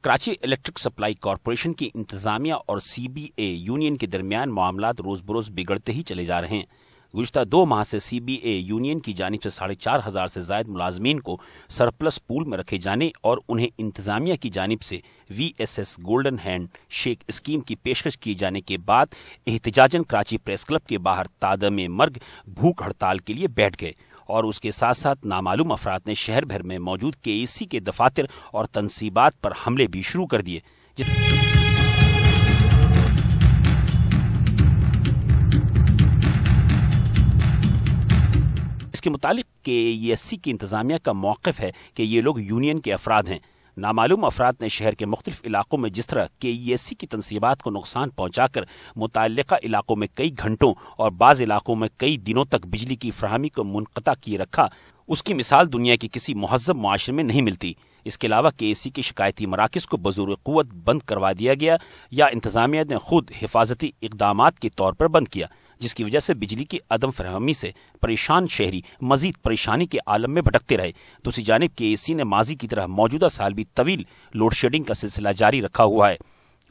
Karachi electric supply corporation کی انتظامیہ اور CBA یونین کے درمیان معاملات روز بروز بگڑتے ہی چلے جا رہے ہیں۔ گزشتہ 2 ماہ سے CBA یونین کی جانب سے 4,500 سے زائد ملازمین کو سرپلس پول میں رکھے جانے اور انہیں انتظامیہ کی جانب سے VSS golden hand shake scheme کی پیشکش کیے جانے کے بعد احتجاجاً کراچی پریس کلب کے باہر تادم مرگ بھوک ہڑتال کے لیے بیٹھ گئے، اور اس کے ساتھ ساتھ نامعلوم افراد نے شہر بھر میں موجود KEC کے دفاتر اور تنصیبات پر حملے بھی شروع کر دیے۔ اس کے متعلق KEC کی انتظامیہ کا موقف ہے کہ یہ لوگ یونین کے افراد ہیں۔ نامعلوم افراد نے شہر کے مختلف علاقوں میں جس طرح KEC کی تنصیبات کو نقصان پہنچا کر متعلقہ علاقوں میں کئی گھنٹوں اور بعض علاقوں میں کئی دنوں تک بجلی کی فراہمی کو منقطع کیے رکھا، اس کی مثال دنیا کے کسی مہذب معاشرے میں نہیں ملتی۔ اس کے علاوہ KEC کے شکایتی مراکز کو بزور قوت بند کروا دیا گیا یا انتظامیہ نے خود حفاظتی اقدامات کے طور پر بند کیا، جس کی وجہ سے بجلی کی عدم فراہمی سے پریشان شہری مزید پریشانی کے عالم میں بھٹکتے رہے۔ دوسری جانب KEC نے ماضی کی طرح موجودہ سال بھی طویل لوڈ شیڈنگ کا سلسلہ جاری رکھا ہوا ہے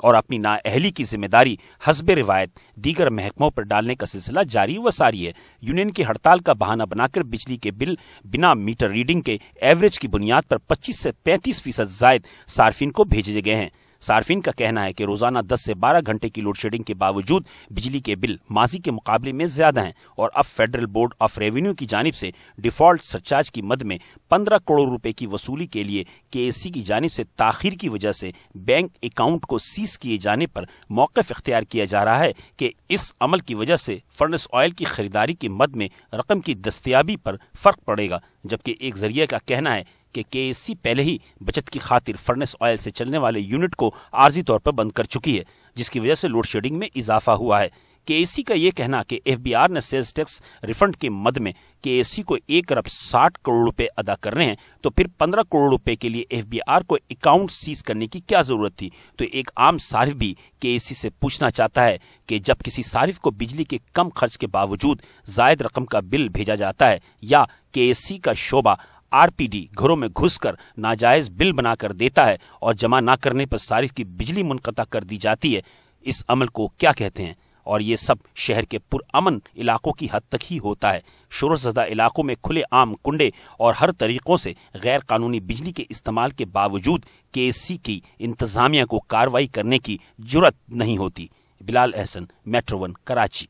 اور اپنی نااہلی کی ذمہ داری حسب روایت دیگر محکموں پر ڈالنے کا سلسلہ جاری و ساری ہے۔ یونین کی ہڑتال کا بہانہ بنا کر بجلی کے بل بنا میٹر ریڈنگ کے ایوریج کی بنیاد پر 25 سے 35% زائد صارفین کو بھیجے گئے ہیں۔ صارفین کا کہنا ہے کہ روزانہ 10 سے 12 گھنٹے کی لوڈ شیڈنگ کے باوجود بجلی کے بل ماضی کے مقابلے میں زیادہ ہیں، اور اب فیڈرل بورڈ آف ریونیو کی جانب سے ڈیفالٹ سرچارج کی مد میں 15 کروڑ روپے کی وصولی کے لیے KEC کی جانب سے تاخیر کی وجہ سے بینک اکاؤنٹ کو سیز کیے جانے پر موقف اختیار کیا جا رہا ہے کہ اس عمل کی وجہ سے فرنس آئل کی خریداری کی مد میں رقم کی دستیابی پر فرق پڑے گا، جبکہ ایک ذریعہ کا کہنا ہے کہ KEC پہلے ہی بچت کی خاطر فرنس آئل سے چلنے والے یونٹ کو عارضی طور پر بند کر چکی ہے، جس کی وجہ سے لوڈ شیڈنگ میں اضافہ ہوا ہے۔ KEC کا یہ کہنا کہ FBR نے سیلز ٹیکس ریفنڈ کے مد میں KEC کو 1 ارب 60 کروڑ روپے ادا کرنے ہیں، تو پھر 15 کروڑ روپے کے لیے FBR کو اکاؤنٹ سیز کرنے کی کیا ضرورت تھی؟ تو ایک عام صارف بھی KEC سے پوچھنا چاہتا ہے کہ جب کسی صارف کو بجلی کے کم خرچ کے باوجود زائد رقم کا بل بھیجا جاتا ہے، یا KEC کا شعبہ RPD گھروں میں گھس کر ناجائز بل بنا کر دیتا ہے اور جمع نہ کرنے پر صارف کی بجلی منقطع کر دی جاتی ہے، اس عمل کو کیا کہتے ہیں؟ اور یہ سب شہر کے پرامن علاقوں کی حد تک ہی ہوتا ہے۔ شور زدہ علاقوں میں کھلے عام کنڈے اور ہر طریقوں سے غیر قانونی بجلی کے استعمال کے باوجود KEC کی انتظامیہ کو کارروائی کرنے کی جرأت نہیں ہوتی۔ بلال احسن، میٹرو 1 کراچی۔